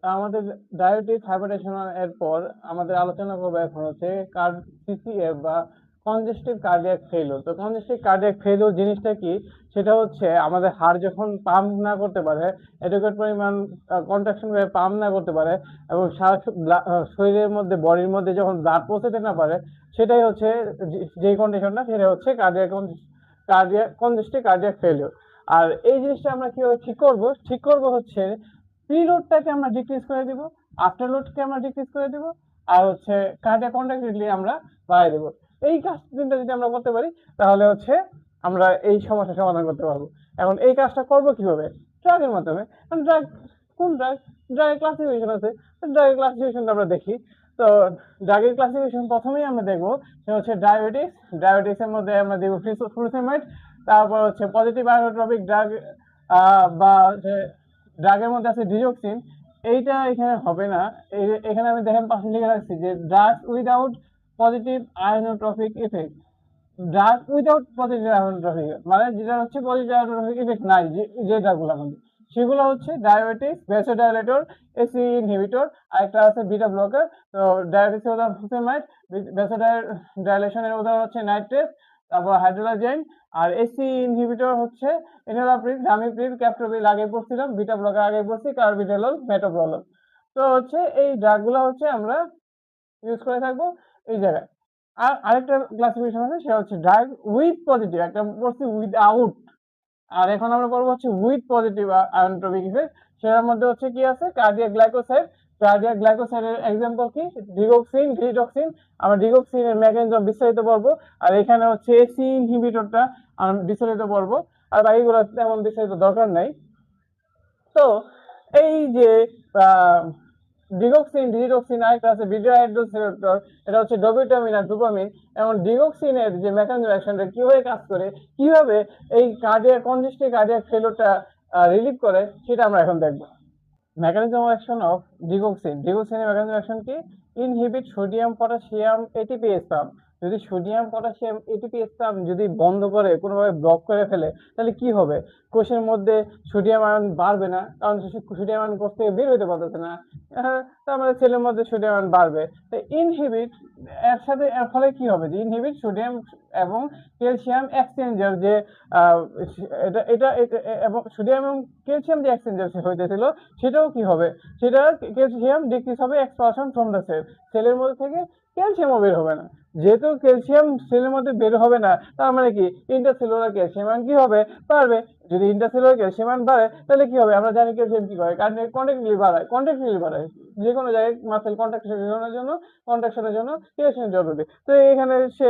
আমাদের diabetes hypertension এর পর আমাদের আলোচনা করবো এখন হচ্ছে সিসিএফ বা কনজেস্টিভ কার্ডিয়াক ফেলিওর। তো কনজেস্টিভ কার্ডিয়াক ফেলিওর জিনিসটা কি? সেটা হচ্ছে আমাদের হার্ট যখন পাম্প না করতে পারে, এডুকেট পরিমাণ কন্ট্রাকশন করে পাম্প না করতে পারে এবং সারা শরীরের মধ্যে বডির মধ্যে যখন ব্লাড পৌঁছাতে না পারে, সেটাই হচ্ছে যে কন্ডিশনটা, সেটা হচ্ছে কনজেস্টিভ কার্ডিয়াক ফেলিওর। আর এই জিনিসটা আমরা কিভাবে ঠিক করবো হচ্ছে প্রিলোডটাকে আমরা ডিক্রিজ করে দিব, আফটার লোডকে আমরা ডিক্রিজ করে দিব, আর হচ্ছে কার্ডিয়াক কন্ট্রাক্টিলিটি আমরা বাড়াই দেব। এই কাজ তিনটা যদি আমরা করতে পারি তাহলে হচ্ছে আমরা এই সমস্যার সমাধান করতে পারবো। এখন এই কাজটা করবো কিভাবে? ড্রাগের মাধ্যমে। ড্রাগ, কোন ড্রাগ? ড্রাগের ক্লাসিফিকেশন আছে, ড্রাগের ক্লাসিফিকেশনটা আমরা দেখি। তো ড্রাগের ক্লাসিফিকেশন প্রথমেই আমরা দেখবো সেটা হচ্ছে ডায়াবেটিসের মধ্যে আমরা দেখবো ফুরোসেমাইড, তারপর হচ্ছে পজিটিভ আয়োনোট্রপিক ড্রাগ বা হচ্ছে ড্রাগের মধ্যে আছে ডিজোক্সিন। এইটা এখানে হবে না। এখানে আমি দেখেন পাশে লিখে রাখছি যে drug without positive inotropic effect. Drug without positive inotropic মানে যেটা হচ্ছে পজিটিভ আয়োনোট্রপিক ইফেক্ট নাই, যে ড্রাগগুলো আমাদের, সেগুলো হচ্ছে ডায়াবেটিস, ভ্যাসোডাইলেটর, এসি ইনহিবিটর, আর একটা আছে বিটা ব্লকার। তো ডায়াবেটিসের উদাহরণ ফুসেমাইড, ভ্যাসোডাইলেশনের উদাহরণ হচ্ছে নাইট্রেস, তারপর হাইড্রোলাজেন, আর এসি ইনহিবিটর হচ্ছে এনালাপ্রিল, ডামিপ্রিল, ক্যাপটোপ্রিল আগে পড়ছিলাম, বিটা ব্লকার আগে পড়ছি, কার্বিডালল, মেটোপ্রোলল। তো হচ্ছে এই ড্রাগগুলো হচ্ছে আমরা ইউজ করে থাকবো এই জায়গায়। আর আরেকটা ক্লাসিফিকেশন আছে, সেটা হচ্ছে ড্রাগ উইথ পজিটিভ, একটা পড়ছি উইথআউট, আর এখন আমরা করবো হচ্ছে উইথ পজিটিভ আয়োনোট্রপিক ইফেক্ট। সেটার মধ্যে হচ্ছে কি আছে? কার্ডিয়াক গ্লাইকোসাইডের এক্সাম্পল কি? ডিগক্সিন, ডিটক্সিন। আমরা ডিগক্সিনের মেকানিজম বিস্তারিত পড়বো, আর এখানে হচ্ছে এসি ইনহিবিটরটা আমরা বিস্তারিত পড়বো, আর বাকিগুলো তেমন বিস্তারিত দরকার নাই। তো এই যে ডিগক্সিন, ডিটক্সিন, আরেকটা আছে বিটা হাইড্রোসিলেটর, এটা হচ্ছে ডোপামিন আর ডোপামিন। এবং ডিগক্সিনের যে মেকানিজম অ্যাকশনটা কিভাবে কাজ করে, কিভাবে এই কনজেস্টিভ কার্ডিয়াক ফেলিওরটা রিলিভ করে, সেটা আমরা এখন দেখবো। মেকানিজম অ্যাকশন অফ ডিগক্সিনের মেকানিজম অ্যাকশন কি? Inhibit sodium potassium ATPase pump. যদি সোডিয়াম পটাশিয়াম এটিপিএস পাম্প যদি বন্ধ করে, কোনোভাবে ব্লক করে ফেলে, তাহলে কি হবে? কোষের মধ্যে সোডিয়াম আয়ন বাড়বে না, কারণ সোডিয়াম আয়ন কোষ থেকে বের হতে পারতেছে না। তার মানে সেলের মধ্যে সোডিয়াম আয়ন বাড়বে। তো ইনহিবিট এর সাথে এর ফলে কি হবে? যে ইনহিবিট সোডিয়াম এবং ক্যালসিয়াম এক্সচেঞ্জার, যে এটা এটা এবং সোডিয়াম এবং ক্যালসিয়াম যে এক্সচেঞ্জার হইতেছিল, সেটাও কি হবে? সেটা ক্যালসিয়াম ডিক্রিজ হবে, এক্সপালশন ফ্রম দ্য সেলের মধ্যে থেকে ক্যালসিয়ামও বের হবে না। যেহেতু ক্যালসিয়াম সেলের মধ্যে বের হবে না, তার মানে কি ইন্টারসেলুলার ক্যালসিয়াম কি হবে? বাড়বে। যদি ইন্টারসেলুলার ক্যালসিয়াম বাড়ে, তাহলে কি হবে? আমরা জানি ক্যালসিয়াম কি করে? কন্ট্রাক্টিলিটি বাড়ায়। যে কোনো জায়গায় মাসেল কন্ট্রাকশনের জন্য ক্যালসিয়াম জরুরি। তো এখানে সে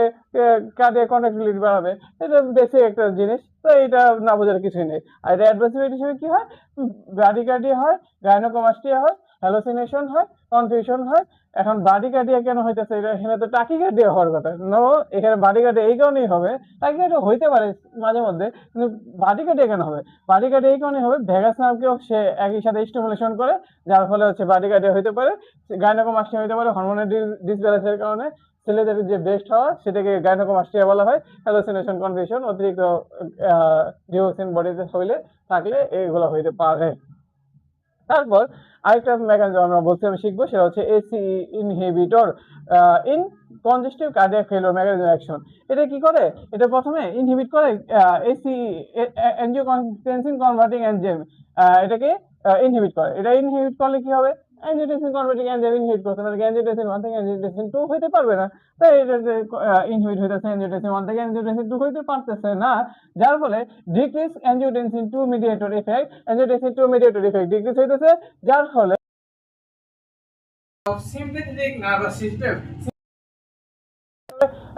কার্ডিয়াক কন্ট্রাক্টিলিটি বাড়াবে, এটা বেসিক একটা জিনিস। তো এটা না বোঝার কিছুই নেই। আর এটা অ্যাডভার্স ইভেন্ট হিসেবে কি হয়? ব্রাডিকার্ডিয়া হয়, গাইনোকোমাস্টিয়া হয়, হ্যালোসিনেশন হয়, কনফিউশন হয়। এখন ব্রাডিকার্ডিয়া কেন হইতেছে? এখানে তো টাকিকার্ডিয়া হওয়ার কথা। নো, এখানে ব্রাডিকার্ডিয়া এই কারণেই হবে। টাকিকার্ডিয়া হইতে পারে মাঝে মধ্যে, কিন্তু ব্রাডিকার্ডিয়া কেন হবে? ব্রাডিকার্ডিয়া এই কারণেই হবে, ভ্যাগাস নার্ভকেও সে একই সাথে স্টিমুলেশন করে, যার ফলে হচ্ছে ব্রাডিকার্ডিয়া হইতে পারে, গাইনোকোমাস্টিয়া হইতে পারে হরমোনের ডিসব্যালেন্সের কারণে। ছেলেদের যে ব্রেস্ট হওয়া, সেটাকে গাইনোকোমাস্টিয়া বলা হয়। হ্যালোসিনেশন, কনফিউশন, অতিরিক্ত ডিওক্সিন বডিতে হইলে থাকলে এগুলো হইতে পারে। তারপর আরেকটা মেকানিজম আমরা বলছিলাম শিখবো, সেটা হচ্ছে AC inhibitor, in congestive cardiac failure mechanism action. এটা কি করে? এটা প্রথমে ইনহিবিট করে এসি অ্যাঞ্জিওটেনসিন কনভার্টিং এনজাইম, এটাকে ইনহিবিট করে। এটা ইনহিবিট করলে কি হবে? অ্যাঞ্জিওটেনসিন কনভার্টিং এনজাইম ইনহিবিট করতে পারে, অ্যাঞ্জিওটেনসিন 1 থেকে অ্যাঞ্জিওটেনসিন 2 হইতে পারবে না। তাই এটা ইনহিবিট হইতেছে, অ্যাঞ্জিওটেনসিন 1 থেকে অ্যাঞ্জিওটেনসিন 2 হইতে পারতেছে না, যার ফলে decrease angiotensin 2 mediator effect, decrease হইতেছে, যার ফলে সিম্প্যাথেটিক নার্ভাস সিস্টেম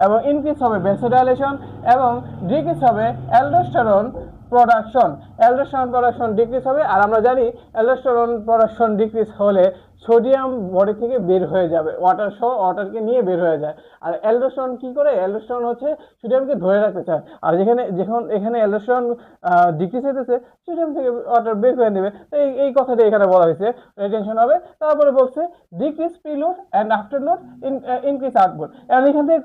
এবং ইনক্রিজ হবে ভ্যাসোডাইলেশন, এবং ডিক্রিজ হবে অ্যালডোস্টেরন প্রোডাকশন ডিক্রিজ হবে। আর আমরা জানি অ্যালডোস্টেরন প্রোডাকশন ডিক্রিজ হলে সোডিয়াম বডি থেকে বের হয়ে যাবে, ওয়াটারকে নিয়ে বের হয়ে যায়। আর অ্যালডোস্টেরন কি করে, অ্যালডোস্টেরন হচ্ছে সোডিয়ামকে ধরে রাখতে চায়। আর যখন এখানে অ্যালডোস্টেরন ডিক্রিজ হইতেছে, সোডিয়াম থেকে ওয়াটার বের করে নেবে। এই কথাটা এখানে বলা হয়েছে, টেনশন হবে। তারপরে বলছে decrease preload and after load increase output. এখান থেকে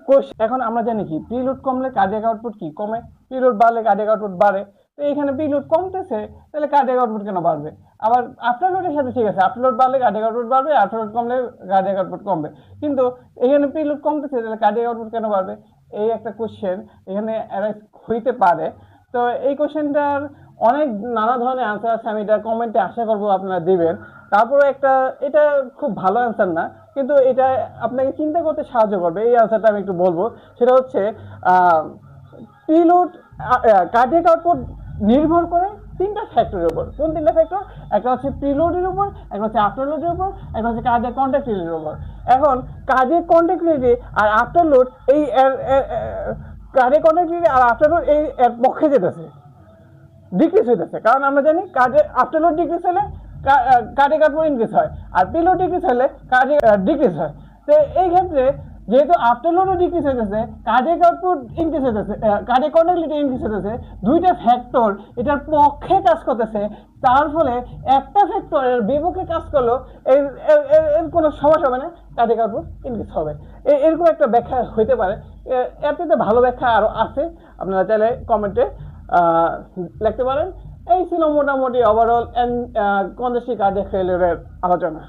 এখন আমরা জানি কি প্রিলোড কমলে কার্ডিয়াক আউটপুট কি কমে, প্রিলোড বাড়লে কার্ডিয়াক আউটপুট বাড়ে। তো এখানে প্রিলোড কমতেছে, তাহলে কার্ডিয়াক আউটপুট কেন বাড়বে? আবার আফটার লোডের সাথে ঠিক আছে, আফটার লোড বাড়লে কার্ডিয়াক আউটপুট বাড়বে, আফটার লোড কমলে কার্ডিয়াক আউটপুট কমবে। কিন্তু এখানে প্রিলোড কমতেছে, তাহলে কার্ডিয়াক আউটপুট কেন বাড়বে? এই একটা কোশ্চেন এখানে অ্যারাইজ হইতে পারে। তো এই কোশ্চেনটার অনেক নানা ধরনের আনসার আছে, আমি এটা কমেন্টে আশা করবো আপনারা দিবেন। তারপরে এটা খুব ভালো অ্যান্সার না, কিন্তু এটা আপনাকে চিন্তা করতে সাহায্য করবে। এই অ্যান্সারটা আমি একটু বলবো, সেটা হচ্ছে প্রিলোড কার্ডিয়াক আউটপুট নির্ভর করে তিনটা ফ্যাক্টরের উপর। কোন তিনটা ফ্যাক্টর? একটা হচ্ছে প্রিলোডের উপর, একটা হচ্ছে আফটার লোডের উপর, একটা হচ্ছে কার্ডিয়াক কন্ট্রাক্টিলিটির উপর। এখন কার্ডিয়াক কন্ট্রাক্টিলিটি আর আফটার লোড, এই কার্ডিয়াক কন্ট্রাক্টিলিটি আর আফটার লোড এই এর পক্ষে যেতেছে, ডিক্রিজ হইতেছে। কারণ আমরা জানি আফটার লোড ডিক্রিজ হলে কার্ডিয়াক আউটপুট ইনক্রিজ হয়, আর প্রিলোড ডিক্রিজ হলে কার্ডিয়াক ডিক্রিজ হয়। তো এই ক্ষেত্রে যেহেতু আফটার লোডও ডিক্রিজ হইতেছে, কার্ডিয়াক আউটপুট ইনক্রিজ হইতেছে, কার্ডিয়াক কন্ট্রাক্টিলিটি ইনক্রিজ হইতেছে, দুইটা ফ্যাক্টর এটার পক্ষে কাজ করতেছে। তার ফলে একটা ফ্যাক্টরের বিপক্ষে কাজ করলেও এর কোনো সমস্যা হবে না, কার্ডিয়াক আউটপুট ইনক্রিজ হবে। এরকম একটা ব্যাখ্যা হইতে পারে। এর থেকে ভালো ব্যাখ্যা আরও আছে, আপনারা চাইলে কমেন্টে লিখতে পারেন। এই ছিল মোটামুটি ওভারঅল কন্ডেন্সড কার্ডিয়াক ফেলিউরের আলোচনা।